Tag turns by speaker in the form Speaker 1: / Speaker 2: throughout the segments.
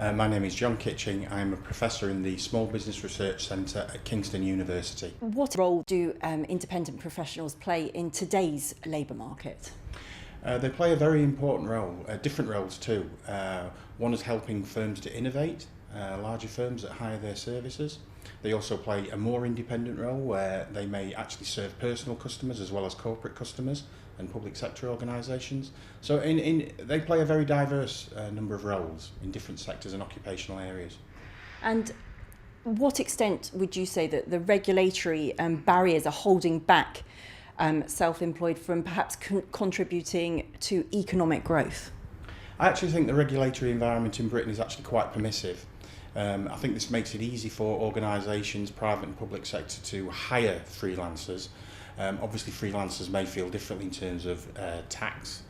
Speaker 1: My name is John Kitching. I'm a professor in the Small Business Research Centre at Kingston University.
Speaker 2: What role do independent professionals play in today's labour market?
Speaker 1: They play a very important role, different roles too. One is helping firms to innovate, larger firms that hire their services. They also play a more independent role where they may actually serve personal customers as well as corporate customers and public sector organisations. So they play a very diverse number of roles in different sectors and occupational areas.
Speaker 2: And what extent would you say that the regulatory barriers are holding back self-employed from perhaps contributing to economic growth?
Speaker 1: I actually think the regulatory environment in Britain is actually quite permissive. I think this makes it easy for organisations, private and public sector, to hire freelancers. Obviously freelancers may feel differently in terms of tax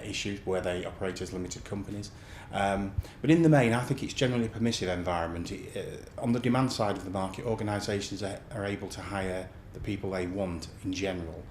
Speaker 1: issues where they operate as limited companies. But in the main, I think it's generally a permissive environment. On the demand side of the market, organisations are able to hire the people they want in general.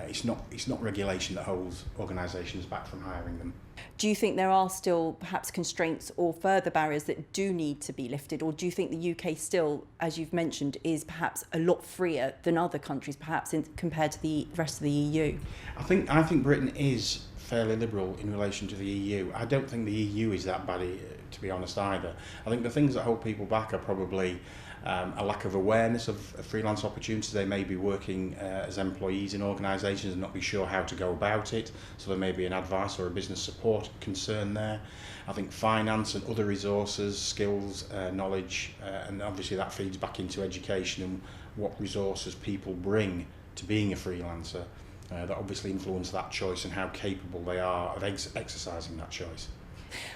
Speaker 1: It's not regulation that holds organisations back from hiring them.
Speaker 2: Do you think there are still perhaps constraints or further barriers that do need to be lifted, or do you think the UK still, as you've mentioned, is perhaps a lot freer than other countries, perhaps compared to the rest of the EU?
Speaker 1: I think Britain is fairly liberal in relation to the EU. I don't think the EU is that bad, to be honest, either. I think the things that hold people back are probably a lack of awareness of freelance opportunities. They may be working as employees in organisations and not be sure how to go about it, so there may be an advice or a business support concern there. I think finance and other resources, skills, knowledge, and obviously that feeds back into education and what resources people bring to being a freelancer, that obviously influence that choice and how capable they are of exercising that choice.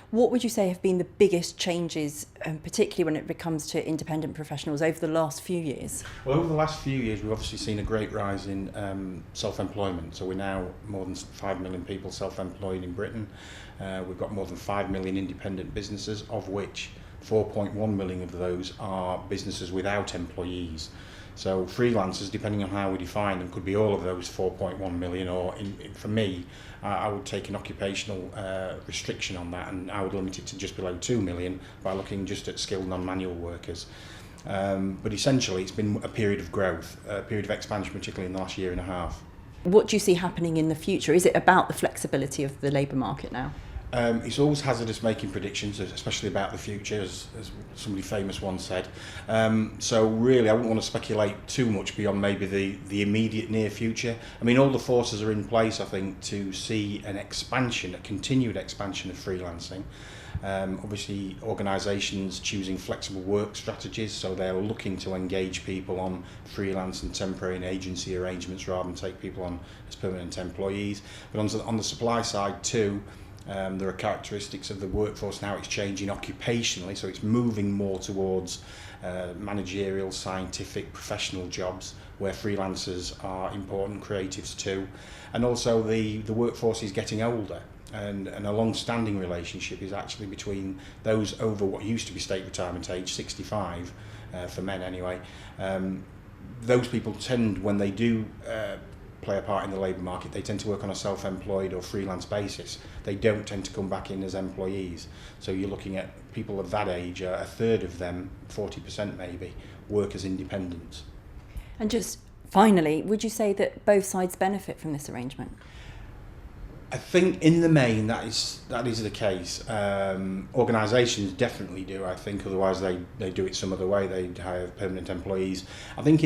Speaker 2: What would you say have been the biggest changes, particularly when it comes to independent professionals, over the last few years?
Speaker 1: Well, over the last few years, we've obviously seen a great rise in self-employment. So we're now more than 5 million people self-employed in Britain. We've got more than 5 million independent businesses, of which 4.1 million of those are businesses without employees. So freelancers, depending on how we define them, could be all of those 4.1 million, or for me, I would take an occupational restriction on that, and I would limit it to just below 2 million by looking just at skilled non-manual workers. But essentially it's been a period of growth, a period of expansion, particularly in the last year and a half.
Speaker 2: What do you see happening in the future? Is it about the flexibility of the labour market now?
Speaker 1: It's always hazardous making predictions, especially about the future, as somebody famous once said. So really, I wouldn't want to speculate too much beyond maybe the immediate near future. I mean, all the forces are in place, I think, to see an expansion, a continued expansion of freelancing. Obviously, organisations choosing flexible work strategies, so they're looking to engage people on freelance and temporary and agency arrangements rather than take people on as permanent employees. But on the supply side too, there are characteristics of the workforce now. It's changing occupationally, so it's moving more towards managerial, scientific, professional jobs where freelancers are important, creatives too. And also the workforce is getting older, and a long-standing relationship is actually between those over what used to be state retirement age, 65, for men anyway. Those people tend, when they do play a part in the labour market, they tend to work on a self-employed or freelance basis. They don't tend to come back in as employees. So you're looking at people of that age, a third of them, 40% maybe, work as independents.
Speaker 2: And just finally, would you say that both sides benefit from this arrangement?
Speaker 1: I think in the main that is the case. Organisations definitely do, I think, otherwise they do it some other way, they hire permanent employees. I think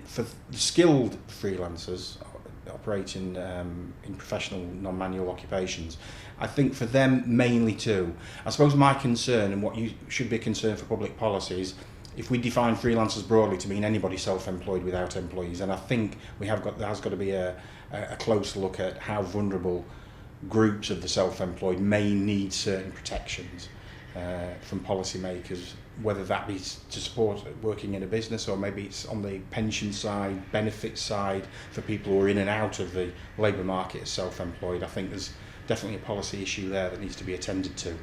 Speaker 1: for skilled freelancers operating in professional non-manual occupations, I think for them mainly too. I suppose my concern, and what should be a concern for public policy, is if we define freelancers broadly to mean anybody self-employed without employees, and I think there has got to be a close look at how vulnerable groups of the self-employed may need certain protections from policymakers, whether that be to support working in a business, or maybe it's on the pension side, benefits side, for people who are in and out of the labour market as self-employed. I think there's definitely a policy issue there that needs to be attended to.